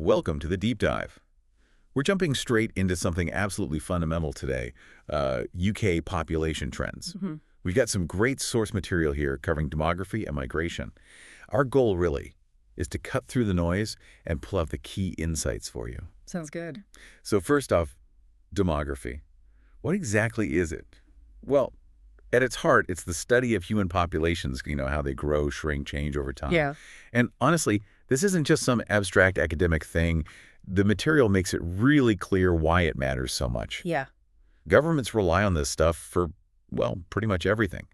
Welcome to the deep dive. We're jumping straight into something absolutely fundamental today, UK population trends. We've got some great source material here covering demography and migration. Our goal really is to cut through the noise and pull out the key insights for you. Sounds good. So first off, demography. What exactly is it? Well, at its heart, it's the study of human populations, how they grow, shrink, change over time. Yeah. And honestly, this isn't just some abstract academic thing. The material makes it really clear why it matters so much. Yeah. Governments rely on this stuff for, well, pretty much everything.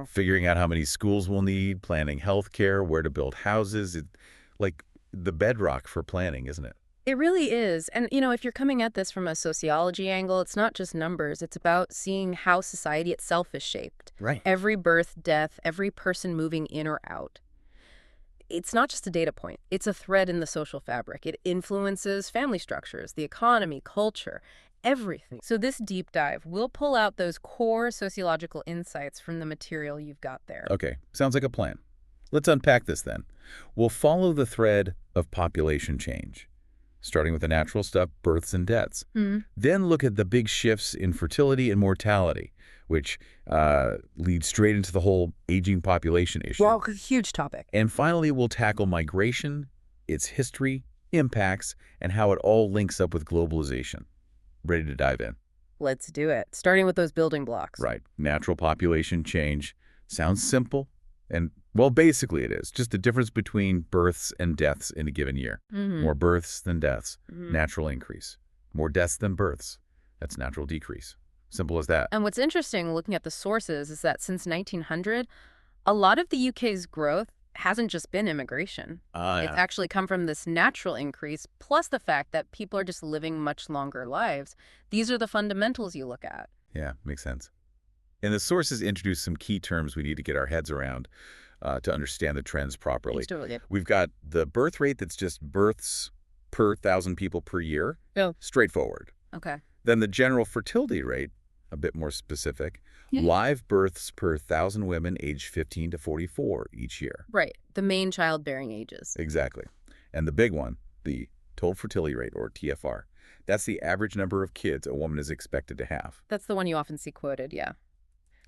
Figuring out how many schools we'll need, planning healthcare, where to build houses. Like the bedrock for planning, isn't it? It really is. And, if you're coming at this from a sociology angle, it's not just numbers. It's about seeing how society itself is shaped. Right. Every birth, death, every person moving in or out. It's not just a data point. It's a thread in the social fabric. It influences family structures, the economy, culture, everything. So this deep dive will pull out those core sociological insights from the material you've got there. Okay, sounds like a plan. Let's unpack this then. We'll follow the thread of population change, starting with the natural stuff, births and deaths. Then look at the big shifts in fertility and mortality, which leads straight into the whole aging population issue. Well, huge topic. And finally, we'll tackle migration, its history, impacts, and how it all links up with globalization. Ready to dive in? Let's do it. Starting with those building blocks. Right. Natural population change. Sounds simple. And, well, basically it is. Just the difference between births and deaths in a given year. More births than deaths. Natural increase. More deaths than births. That's natural decrease. Simple as that. And what's interesting looking at the sources is that since 1900, a lot of the UK's growth hasn't just been immigration. It's actually come from this natural increase, plus the fact that people are just living much longer lives. These are the fundamentals you look at. Yeah, makes sense. And the sources introduce some key terms we need to get our heads around to understand the trends properly. We've got the birth rate that's just births per 1,000 people per year. Yeah. Straightforward. Okay. Then the general fertility rate, a bit more specific. Yeah. Live births per 1,000 women aged 15 to 44 each year. Right. The main childbearing ages. Exactly. And the big one, the total fertility rate, or TFR. That's the average number of kids a woman is expected to have. That's the one you often see quoted, yeah.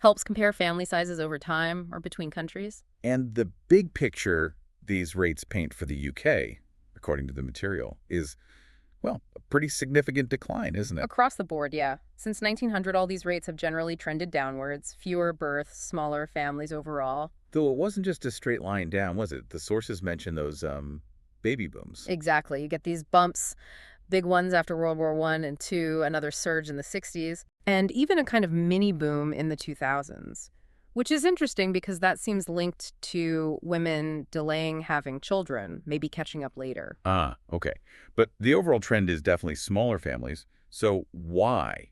Helps compare family sizes over time or between countries. And the big picture these rates paint for the UK, according to the material, is, well, a pretty significant decline, isn't it? Across the board, yeah. Since 1900, all these rates have generally trended downwards. Fewer births, smaller families overall. Though it wasn't just a straight line down, was it? The sources mention those baby booms. Exactly. You get these bumps, big ones after World War I and II, another surge in the 60s, and even a kind of mini boom in the 2000s, which is interesting because that seems linked to women delaying having children, maybe catching up later. Ah, okay. But the overall trend is definitely smaller families. So why?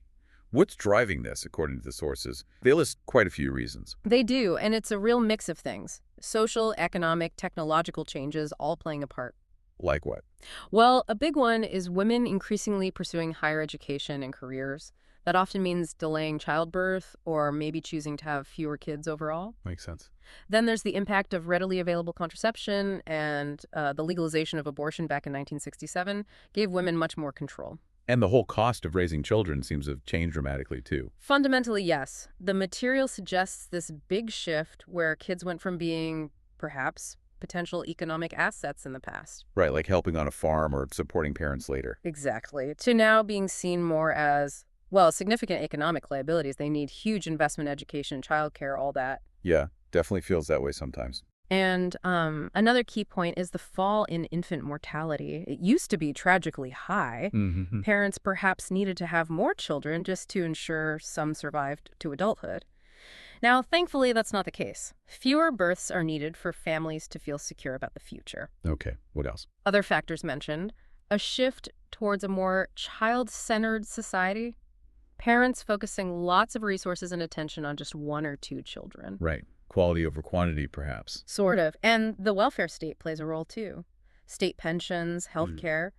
What's driving this, according to the sources? They list quite a few reasons. They do, and it's a real mix of things. Social, economic, technological changes all playing a part. Like what? Well, a big one is women increasingly pursuing higher education and careers. That often means delaying childbirth or maybe choosing to have fewer kids overall. Makes sense. Then there's the impact of readily available contraception, and the legalization of abortion back in 1967 gave women much more control. And the whole cost of raising children seems to have changed dramatically, too. Fundamentally, yes. The material suggests this big shift where kids went from being, perhaps, potential economic assets in the past. Right, like helping on a farm or supporting parents later. Exactly. To now being seen more as, well, significant economic liabilities. They need huge investment, education, childcare, all that. Yeah, definitely feels that way sometimes. And another key point is the fall in infant mortality. It used to be tragically high. Parents perhaps needed to have more children just to ensure some survived to adulthood. Now, thankfully, that's not the case. Fewer births are needed for families to feel secure about the future. Okay, what else? Other factors mentioned: a shift towards a more child-centered society. Parents focusing lots of resources and attention on just one or two children. Right. Quality over quantity, perhaps. Sort of. And the welfare state plays a role, too. State pensions, health care,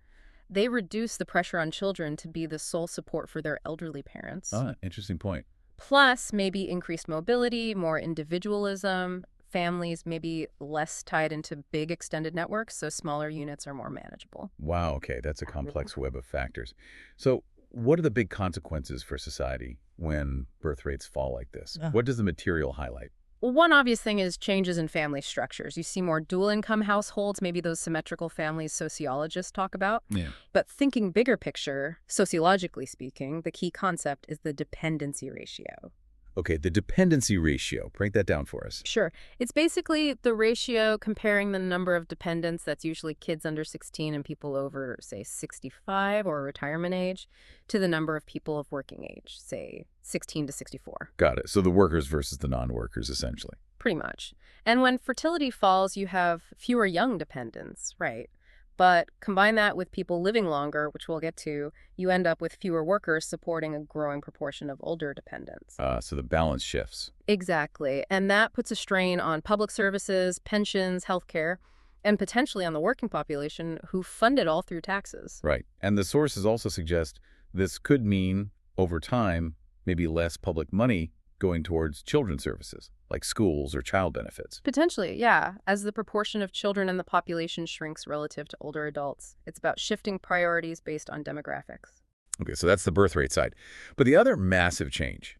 they reduce the pressure on children to be the sole support for their elderly parents. Ah, interesting point. Plus, maybe increased mobility, more individualism, families may be less tied into big extended networks, so smaller units are more manageable. Wow, okay, that's a complex web of factors. So what are the big consequences for society when birth rates fall like this? What does the material highlight? Well, one obvious thing is changes in family structures. You see more dual-income households, maybe those symmetrical families sociologists talk about. Yeah. But thinking bigger picture, sociologically speaking, the key concept is the dependency ratio. Okay, the dependency ratio. Break that down for us. Sure. It's basically the ratio comparing the number of dependents, that's usually kids under 16 and people over, say, 65 or retirement age, to the number of people of working age, say, 16 to 64. Got it. So the workers versus the non-workers, essentially. Pretty much. And when fertility falls, you have fewer young dependents, right? But combine that with people living longer, which we'll get to, you end up with fewer workers supporting a growing proportion of older dependents. So the balance shifts. Exactly. And that puts a strain on public services, pensions, healthcare, and potentially on the working population who fund it all through taxes. Right. And the sources also suggest this could mean, over time, maybe less public money going towards children's services, like schools or child benefits. Potentially, yeah. As the proportion of children in the population shrinks relative to older adults, it's about shifting priorities based on demographics. Okay, so that's the birth rate side. But the other massive change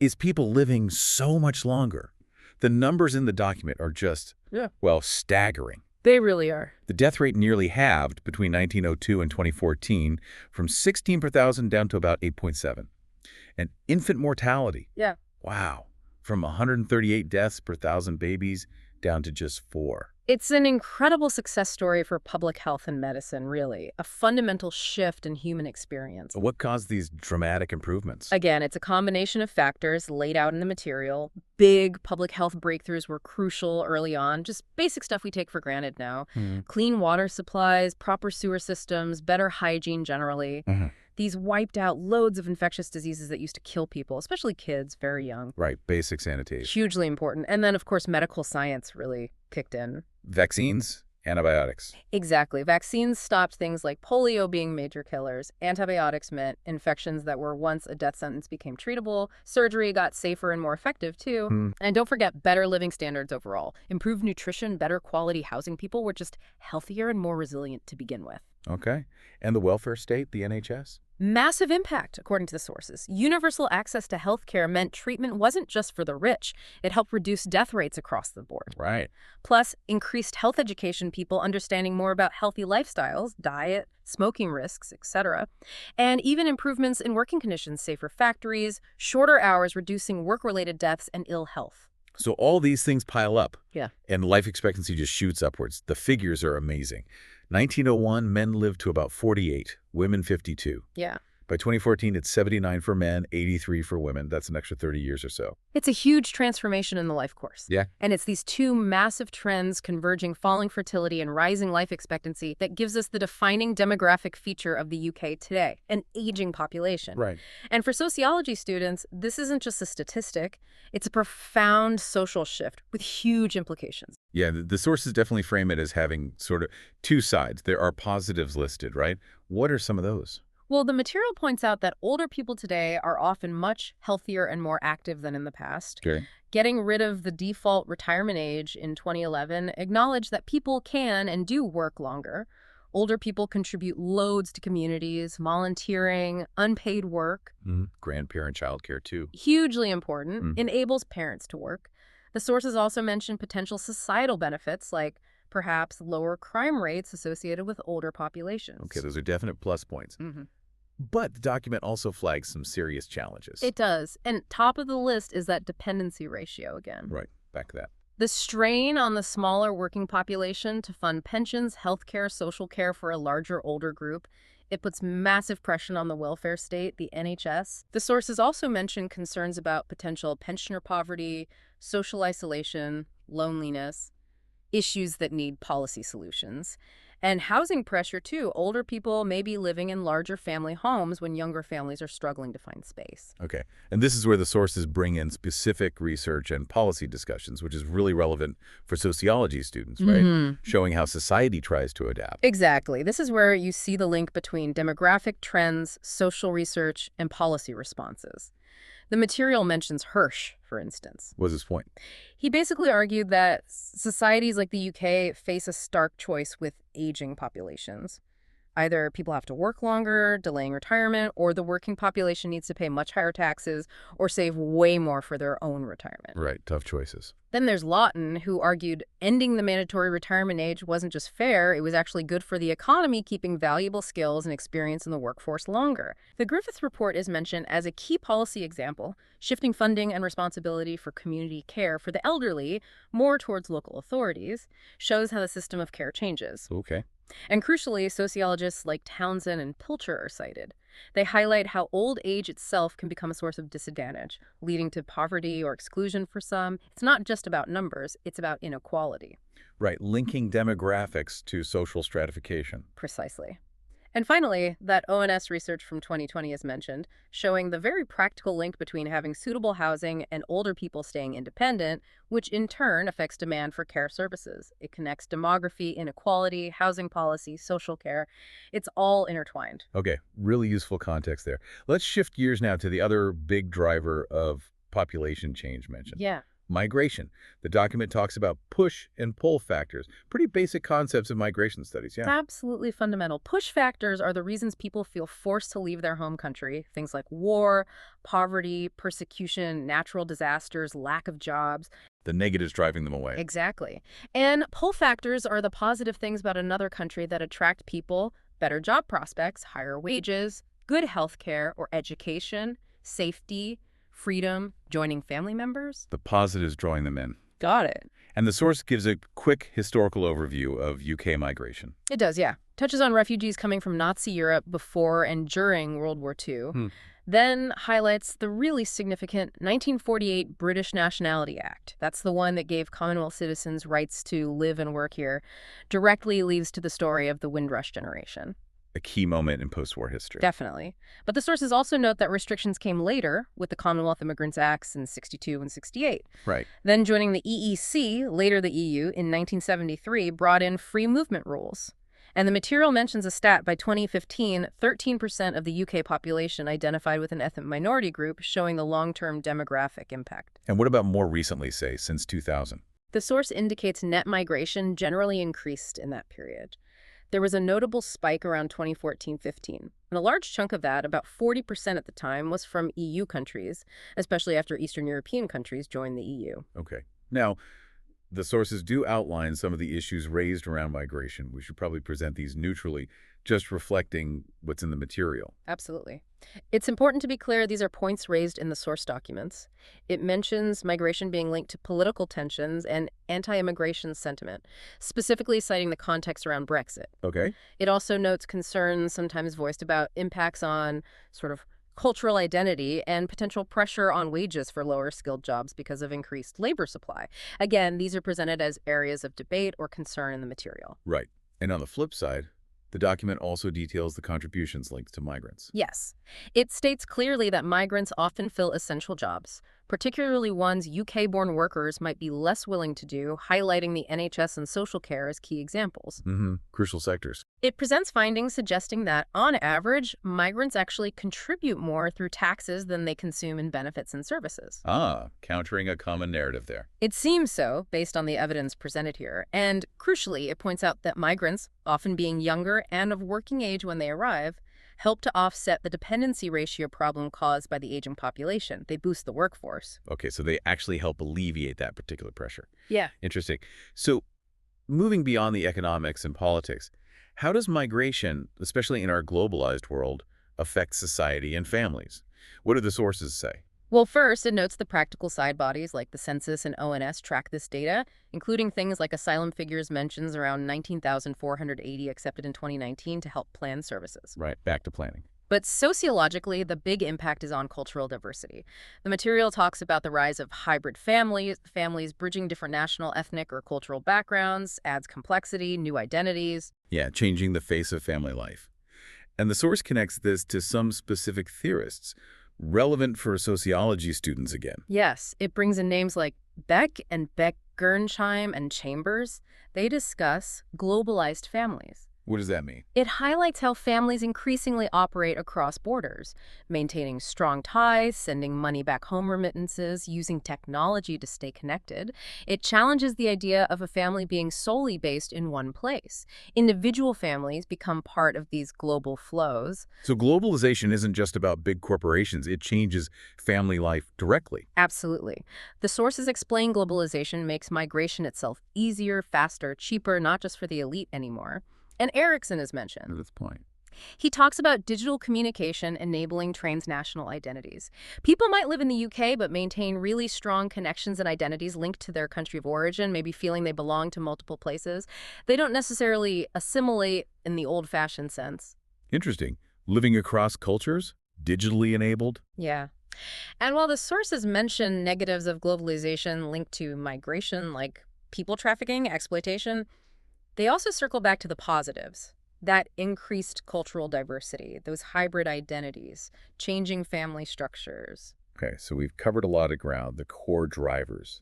is people living so much longer. The numbers in the document are just, well, staggering. They really are. The death rate nearly halved between 1902 and 2014, from 16 per thousand down to about 8.7. And infant mortality. Yeah. Wow. From 138 deaths per thousand babies down to just 4. It's an incredible success story for public health and medicine, really. A fundamental shift in human experience. What caused these dramatic improvements? Again, it's a combination of factors laid out in the material. Big public health breakthroughs were crucial early on, just basic stuff we take for granted now. Clean water supplies, proper sewer systems, better hygiene generally. These wiped out loads of infectious diseases that used to kill people, especially kids, very young. Right, basic sanitation. Hugely important. And then, of course, medical science really kicked in. Vaccines, antibiotics. Exactly. Vaccines stopped things like polio being major killers. Antibiotics meant infections that were once a death sentence became treatable. Surgery got safer and more effective, too. And don't forget better living standards overall. Improved nutrition, better quality housing. People were just healthier and more resilient to begin with. Okay. And the welfare state, the NHS? Massive impact, according to the sources. Universal access to health care meant treatment wasn't just for the rich. It helped reduce death rates across the board. Right. Plus, increased health education, people understanding more about healthy lifestyles, diet, smoking risks, etc. And even improvements in working conditions, safer factories, shorter hours, reducing work-related deaths and ill health. So all these things pile up. Yeah. And life expectancy just shoots upwards. The figures are amazing. 1901, men lived to about 48, women 52. Yeah. By 2014, it's 79 for men, 83 for women. That's an extra 30 years or so. It's a huge transformation in the life course. Yeah. And it's these two massive trends converging falling fertility and rising life expectancy that gives us the defining demographic feature of the UK today, an aging population. Right. And for sociology students, this isn't just a statistic. It's a profound social shift with huge implications. Yeah, the sources definitely frame it as having sort of two sides. There are positives listed, right? What are some of those? Well, the material points out that older people today are often much healthier and more active than in the past. Okay. Getting rid of the default retirement age in 2011 acknowledged that people can and do work longer. Older people contribute loads to communities, volunteering, unpaid work. Grandparent childcare, too. Hugely important. Enables parents to work. The sources also mention potential societal benefits like perhaps lower crime rates associated with older populations. Okay, those are definite plus points. But the document also flags some serious challenges. It does. And top of the list is that dependency ratio again. Right, back to that. The strain on the smaller working population to fund pensions, healthcare, social care for a larger older group, it puts massive pressure on the welfare state, the NHS. The sources also mention concerns about potential pensioner poverty, social isolation, loneliness, issues that need policy solutions. And housing pressure, too. Older people may be living in larger family homes when younger families are struggling to find space. Okay. And this is where the sources bring in specific research and policy discussions, which is really relevant for sociology students, right? Showing how society tries to adapt. Exactly. This is where you see the link between demographic trends, social research, and policy responses. The material mentions Hirsch, for instance. What was his point? He basically argued that societies like the UK face a stark choice with aging populations. Either people have to work longer, delaying retirement, or the working population needs to pay much higher taxes or save way more for their own retirement. Right, tough choices. Then there's Lawton, who argued ending the mandatory retirement age wasn't just fair, it was actually good for the economy, keeping valuable skills and experience in the workforce longer. The Griffith Report is mentioned as a key policy example, shifting funding and responsibility for community care for the elderly more towards local authorities, shows how the system of care changes. Okay. And crucially, sociologists like Townsend and Pilcher are cited. They highlight how old age itself can become a source of disadvantage, leading to poverty or exclusion for some. It's not just about numbers, it's about inequality. Right, linking demographics to social stratification. Precisely. And finally, that ONS research from 2020 is mentioned, showing the very practical link between having suitable housing and older people staying independent, which in turn affects demand for care services. It connects demography, inequality, housing policy, social care. It's all intertwined. Okay, really useful context there. Let's shift gears now to the other big driver of population change mentioned. Yeah. Migration. The document talks about push and pull factors. Pretty basic concepts of migration studies, yeah. Absolutely fundamental. Push factors are the reasons people feel forced to leave their home country. Things like war, poverty, persecution, natural disasters, lack of jobs. The negatives driving them away. Exactly. And pull factors are the positive things about another country that attract people: better job prospects, higher wages, good health care or education, safety, freedom, joining family members. The positives drawing them in. Got it. And the source gives a quick historical overview of UK migration. It does, yeah. Touches on refugees coming from Nazi Europe before and during World War II. Then highlights the really significant 1948 British Nationality Act. That's the one that gave Commonwealth citizens rights to live and work here. Directly leads to the story of the Windrush generation. A key moment in post-war history. Definitely. But the sources also note that restrictions came later with the Commonwealth Immigrants Acts in '62 and '68. Right. Then joining the EEC, later the EU, in 1973 brought in free movement rules. And the material mentions a stat: by 2015, 13% of the UK population identified with an ethnic minority group, showing the long-term demographic impact. And what about more recently, say, since 2000? The source indicates net migration generally increased in that period. There was a notable spike around 2014-15, and a large chunk of that, about 40% at the time, was from EU countries, especially after Eastern European countries joined the EU. Okay. Now, the sources do outline some of the issues raised around migration. We should probably present these neutrally, just reflecting what's in the material. Absolutely. It's important to be clear these are points raised in the source documents. It mentions migration being linked to political tensions and anti-immigration sentiment, specifically citing the context around Brexit. Okay. It also notes concerns sometimes voiced about impacts on sort of cultural identity and potential pressure on wages for lower skilled jobs because of increased labor supply. Again, these are presented as areas of debate or concern in the material. Right. And on the flip side, the document also details the contributions linked to migrants. Yes. It states clearly that migrants often fill essential jobs, particularly ones UK-born workers might be less willing to do, highlighting the NHS and social care as key examples. Crucial sectors. It presents findings suggesting that, on average, migrants actually contribute more through taxes than they consume in benefits and services. Countering a common narrative there. It seems so, based on the evidence presented here. And crucially, it points out that migrants, often being younger and of working age when they arrive, help to offset the dependency ratio problem caused by the aging population. They boost the workforce. Okay, so they actually help alleviate that particular pressure. Yeah. Interesting. So moving beyond the economics and politics, how does migration, especially in our globalized world, affect society and families? What do the sources say? Well, first, it notes the practical side bodies like the census and ONS track this data, including things like asylum figures mentions around 19,480 accepted in 2019 to help plan services. Right, back to planning. But sociologically, the big impact is on cultural diversity. The material talks about the rise of hybrid families bridging different national, ethnic, or cultural backgrounds, adds complexity, new identities. Yeah, changing the face of family life. And the source connects this to some specific theorists, relevant for sociology students again. Yes, it brings in names like Beck and Beck-Gernsheim and Chambers. They discuss globalized families. What does that mean? It highlights how families increasingly operate across borders, maintaining strong ties, sending money back home remittances, using technology to stay connected. It challenges the idea of a family being solely based in one place. Individual families become part of these global flows. So globalization isn't just about big corporations. It changes family life directly. Absolutely. The sources explain globalization makes migration itself easier, faster, cheaper, not just for the elite anymore. And Erickson is mentioned. That's the point. He talks about digital communication enabling transnational identities. People might live in the UK but maintain really strong connections and identities linked to their country of origin, maybe feeling they belong to multiple places. They don't necessarily assimilate in the old-fashioned sense. Interesting. Living across cultures, digitally enabled. Yeah. And while the sources mention negatives of globalization linked to migration, like people trafficking, exploitation, they also circle back to the positives. That increased cultural diversity, those hybrid identities, changing family structures. Okay, so we've covered a lot of ground, the core drivers,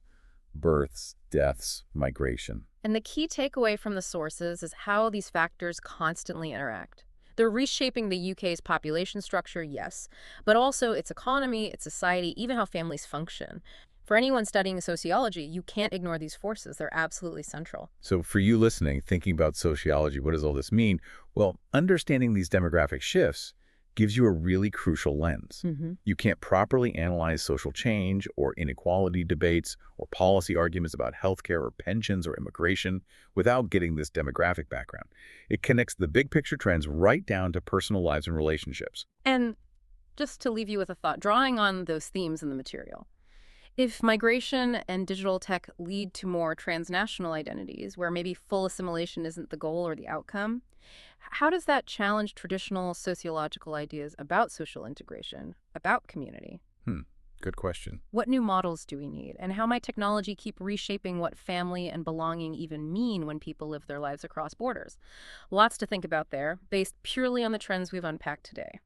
births, deaths, migration. And the key takeaway from the sources is how these factors constantly interact. They're reshaping the UK's population structure, yes, but also its economy, its society, even how families function. For anyone studying sociology, you can't ignore these forces. They're absolutely central. So for you listening, thinking about sociology, what does all this mean? Well, understanding these demographic shifts gives you a really crucial lens. You can't properly analyze social change or inequality debates or policy arguments about healthcare or pensions or immigration without getting this demographic background. It connects the big picture trends right down to personal lives and relationships. And just to leave you with a thought, drawing on those themes in the material. If migration and digital tech lead to more transnational identities, where maybe full assimilation isn't the goal or the outcome, how does that challenge traditional sociological ideas about social integration, about community? Good question. What new models do we need? And how might technology keep reshaping what family and belonging even mean when people live their lives across borders? Lots to think about there, based purely on the trends we've unpacked today.